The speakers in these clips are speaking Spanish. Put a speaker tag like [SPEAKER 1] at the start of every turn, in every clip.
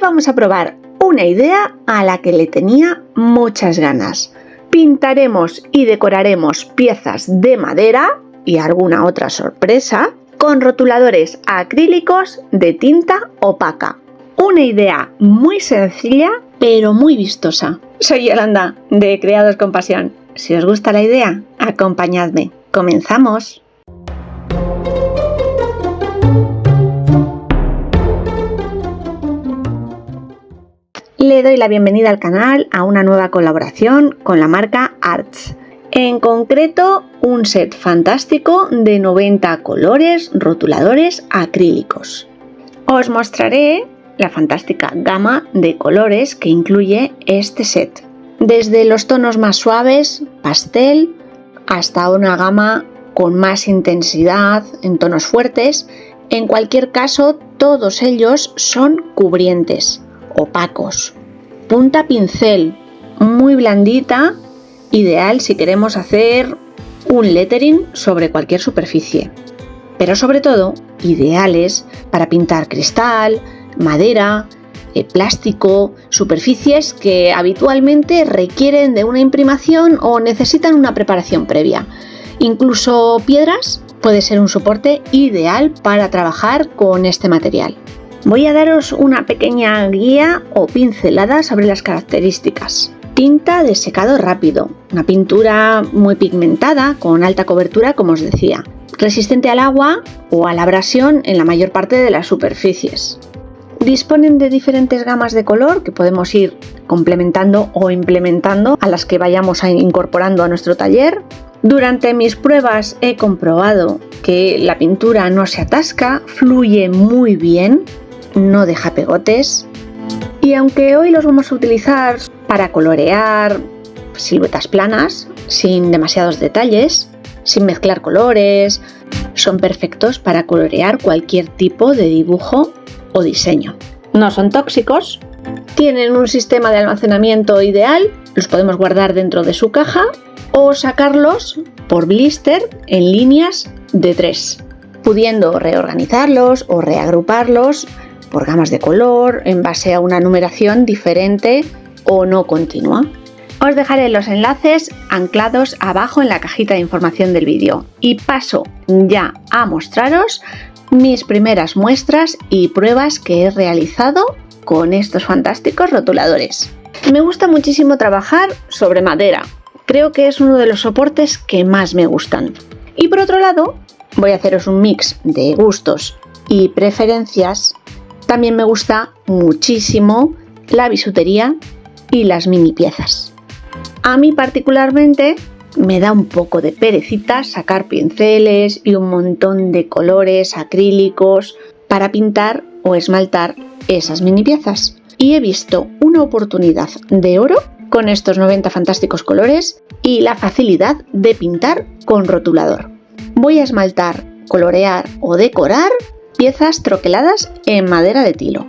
[SPEAKER 1] vamos a probar una idea a la que le tenía muchas ganas. Pintaremos y decoraremos piezas de madera y alguna otra sorpresa con rotuladores acrílicos de tinta opaca. Una idea muy sencilla, pero muy vistosa. Soy Yolanda, de Creados con Pasión. Si os gusta la idea, acompañadme. ¡Comenzamos! Le doy la bienvenida al canal a una nueva colaboración con la marca Arts. En concreto, un set fantástico de 90 colores rotuladores acrílicos. Os mostraré la fantástica gama de colores que incluye este set. Desde los tonos más suaves, pastel, hasta una gama con más intensidad en tonos fuertes. En cualquier caso, todos ellos son cubrientes, opacos. Punta pincel, muy blandita, ideal si queremos hacer un lettering sobre cualquier superficie. Pero sobre todo, ideales para pintar cristal, madera, plástico, superficies que habitualmente requieren de una imprimación o necesitan una preparación previa. Incluso piedras puede ser un soporte ideal para trabajar con este material. Voy a daros una pequeña guía o pincelada sobre las características. Tinta de secado rápido, una pintura muy pigmentada con alta cobertura, como os decía, resistente al agua o a la abrasión en la mayor parte de las superficies. Disponen de diferentes gamas de color que podemos ir complementando o implementando a las que vayamos incorporando a nuestro taller. Durante mis pruebas he comprobado que la pintura no se atasca, fluye muy bien, no deja pegotes. Y aunque hoy los vamos a utilizar para colorear siluetas planas, sin demasiados detalles, sin mezclar colores, son perfectos para colorear cualquier tipo de dibujo o diseño. No son tóxicos, tienen un sistema de almacenamiento ideal, los podemos guardar dentro de su caja o sacarlos por blister en líneas de 3, pudiendo reorganizarlos o reagruparlos por gamas de color en base a una numeración diferente o no continua. Os dejaré los enlaces anclados abajo en la cajita de información del vídeo y paso ya a mostraros mis primeras muestras y pruebas que he realizado con estos fantásticos rotuladores. Me gusta muchísimo trabajar sobre madera, creo que es uno de los soportes que más me gustan. Y por otro lado, voy a haceros un mix de gustos y preferencias. También me gusta muchísimo la bisutería y las mini piezas. A mí particularmente me da un poco de perecita sacar pinceles y un montón de colores acrílicos para pintar o esmaltar esas mini piezas. Y he visto una oportunidad de oro con estos 90 fantásticos colores y la facilidad de pintar con rotulador. Voy a esmaltar, colorear o decorar piezas troqueladas en madera de tilo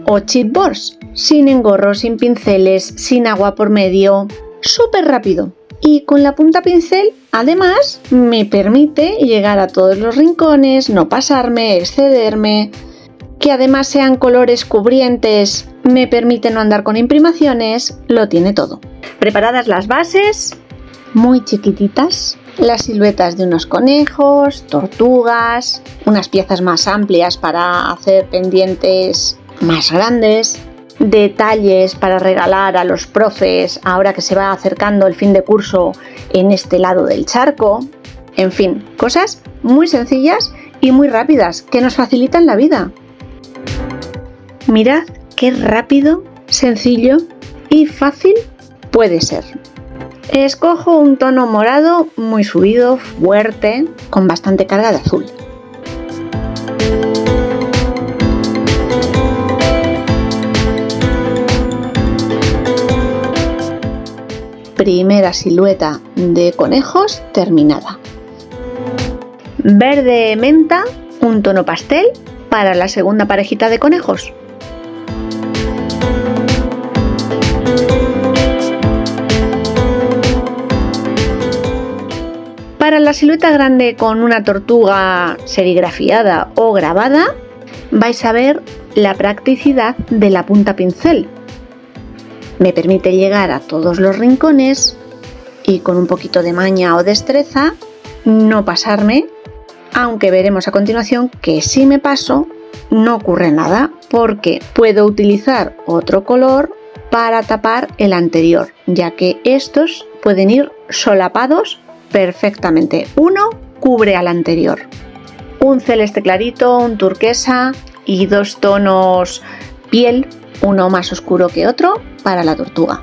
[SPEAKER 1] o chipboards, sin engorro, sin pinceles, sin agua por medio, súper rápido. Y con la punta pincel, además, me permite llegar a todos los rincones, no pasarme, excederme, que además sean colores cubrientes, me permite no andar con imprimaciones, lo tiene todo. Preparadas las bases, muy chiquititas, las siluetas de unos conejos, tortugas, unas piezas más amplias para hacer pendientes más grandes, detalles para regalar a los profes ahora que se va acercando el fin de curso en este lado del charco. En fin, cosas muy sencillas y muy rápidas que nos facilitan la vida. Mirad qué rápido, sencillo y fácil puede ser. Escojo un tono morado muy subido, fuerte, con bastante carga de azul. Primera silueta de conejos terminada. Verde menta, un tono pastel para la segunda parejita de conejos. Para la silueta grande con una tortuga serigrafiada o grabada, vais a ver la practicidad de la punta pincel. Me permite llegar a todos los rincones y con un poquito de maña o destreza no pasarme, aunque veremos a continuación que si me paso no ocurre nada porque puedo utilizar otro color para tapar el anterior, ya que estos pueden ir solapados perfectamente. Uno cubre al anterior. Un celeste clarito, un turquesa y dos tonos piel, uno más oscuro que otro, para la tortuga.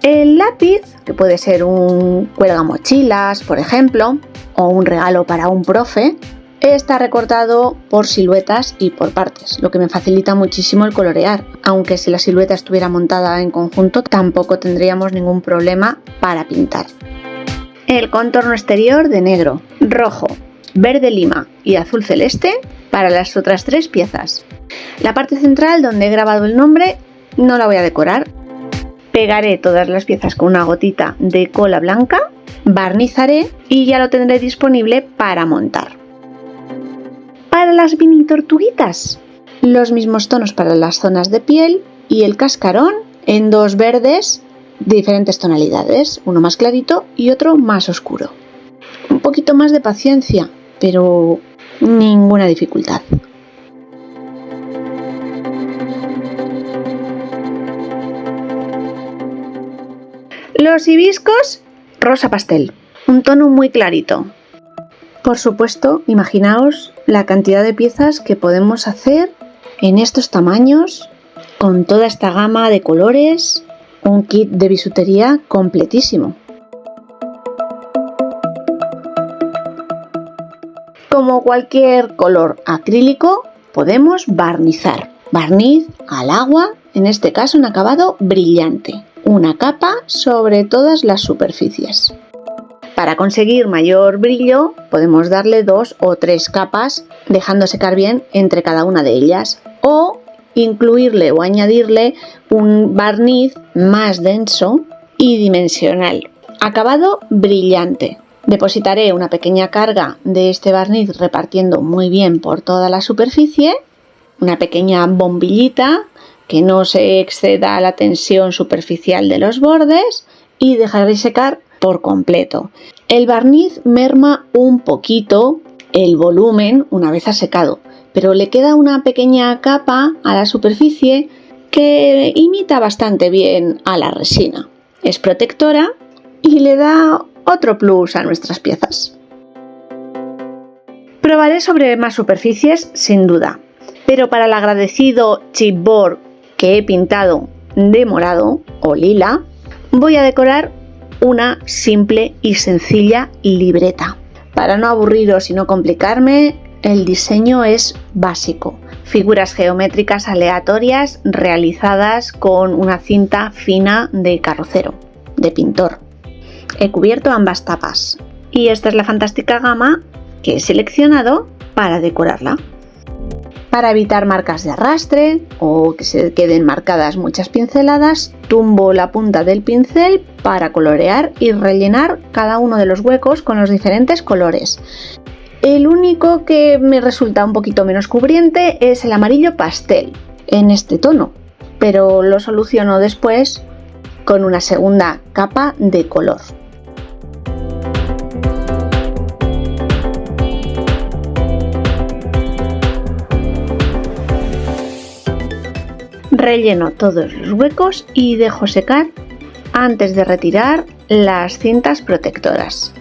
[SPEAKER 1] El lápiz, que puede ser un cuelgamochilas, por ejemplo, o un regalo para un profe, está recortado por siluetas y por partes, lo que me facilita muchísimo el colorear, aunque si la silueta estuviera montada en conjunto tampoco tendríamos ningún problema para pintar. El contorno exterior de negro, rojo, verde lima y azul celeste para las otras tres piezas. La parte central donde he grabado el nombre no la voy a decorar. Pegaré todas las piezas con una gotita de cola blanca, barnizaré y ya lo tendré disponible para montar. Para las mini tortuguitas, los mismos tonos para las zonas de piel y el cascarón en dos verdes de diferentes tonalidades, uno más clarito y otro más oscuro. Un poquito más de paciencia, pero ninguna dificultad. Los hibiscos, rosa pastel, un tono muy clarito. Por supuesto, imaginaos la cantidad de piezas que podemos hacer en estos tamaños, con toda esta gama de colores, un kit de bisutería completísimo. Como cualquier color acrílico, podemos barnizar. Barniz al agua, en este caso un acabado brillante. Una capa sobre todas las superficies. Para conseguir mayor brillo podemos darle 2 o 3 capas dejando secar bien entre cada una de ellas o incluirle o añadirle un barniz más denso y dimensional. Acabado brillante. Depositaré una pequeña carga de este barniz repartiendo muy bien por toda la superficie, una pequeña bombillita que no se exceda la tensión superficial de los bordes y dejaré secar por completo. El barniz merma un poquito el volumen una vez ha secado, pero le queda una pequeña capa a la superficie que imita bastante bien a la resina. Es protectora y le da otro plus a nuestras piezas. Probaré sobre más superficies sin duda, pero para el agradecido chipboard que he pintado de morado o lila, voy a decorar una simple y sencilla libreta. Para no aburriros y no complicarme, el diseño es básico. Figuras geométricas aleatorias realizadas con una cinta fina de carrocero, de pintor. He cubierto ambas tapas y esta es la fantástica gama que he seleccionado para decorarla. Para evitar marcas de arrastre o que se queden marcadas muchas pinceladas, tumbo la punta del pincel para colorear y rellenar cada uno de los huecos con los diferentes colores. El único que me resulta un poquito menos cubriente es el amarillo pastel en este tono, pero lo soluciono después con una segunda capa de color. Relleno todos los huecos y dejo secar antes de retirar las cintas protectoras.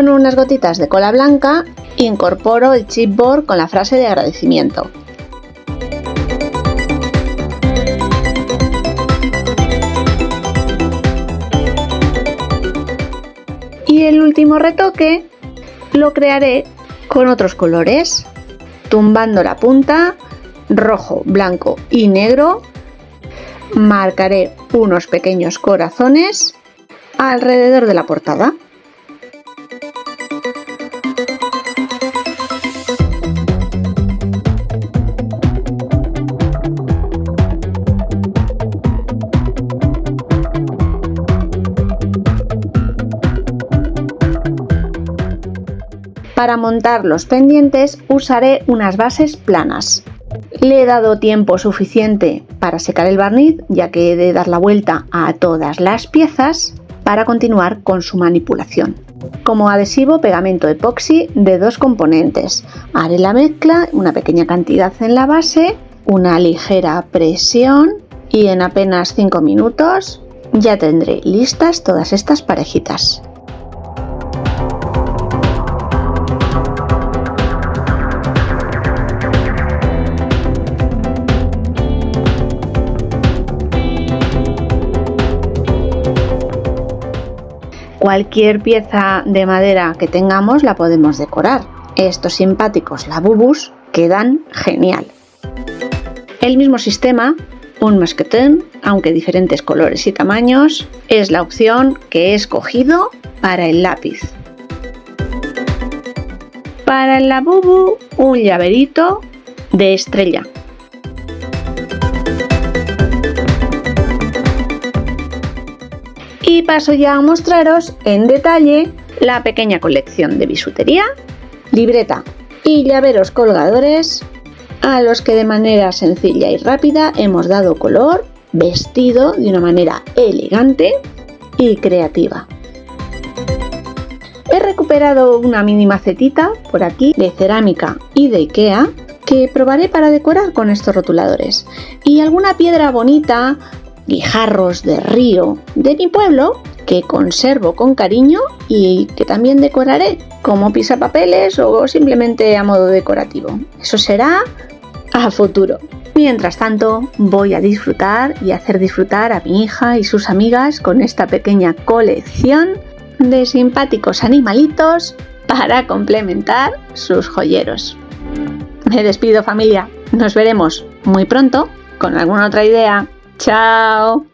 [SPEAKER 1] Con unas gotitas de cola blanca incorporo el chipboard con la frase de agradecimiento. Y el último retoque lo crearé con otros colores, tumbando la punta, rojo, blanco y negro. Marcaré unos pequeños corazones alrededor de la portada. Para montar los pendientes usaré unas bases planas. Le he dado tiempo suficiente para secar el barniz, ya que he de dar la vuelta a todas las piezas para continuar con su manipulación. Como adhesivo, pegamento epoxi de 2 componentes. Haré la mezcla, una pequeña cantidad en la base, una ligera presión y en apenas 5 minutos ya tendré listas todas estas parejitas. Cualquier pieza de madera que tengamos la podemos decorar. Estos simpáticos labubus quedan genial. El mismo sistema, un mosquetón, aunque diferentes colores y tamaños, es la opción que he escogido para el lápiz. Para el labubu, un llaverito de estrella. Y paso ya a mostraros en detalle la pequeña colección de bisutería, libreta y llaveros colgadores a los que de manera sencilla y rápida hemos dado color, vestido de una manera elegante y creativa. He recuperado una mini macetita por aquí de cerámica y de IKEA que probaré para decorar con estos rotuladores, y alguna piedra bonita, guijarros de río de mi pueblo que conservo con cariño y que también decoraré como pisapapeles o simplemente a modo decorativo. Eso será a futuro. Mientras tanto, voy a disfrutar y hacer disfrutar a mi hija y sus amigas con esta pequeña colección de simpáticos animalitos para complementar sus joyeros. Me despido, familia. Nos veremos muy pronto con alguna otra idea. ¡Chao!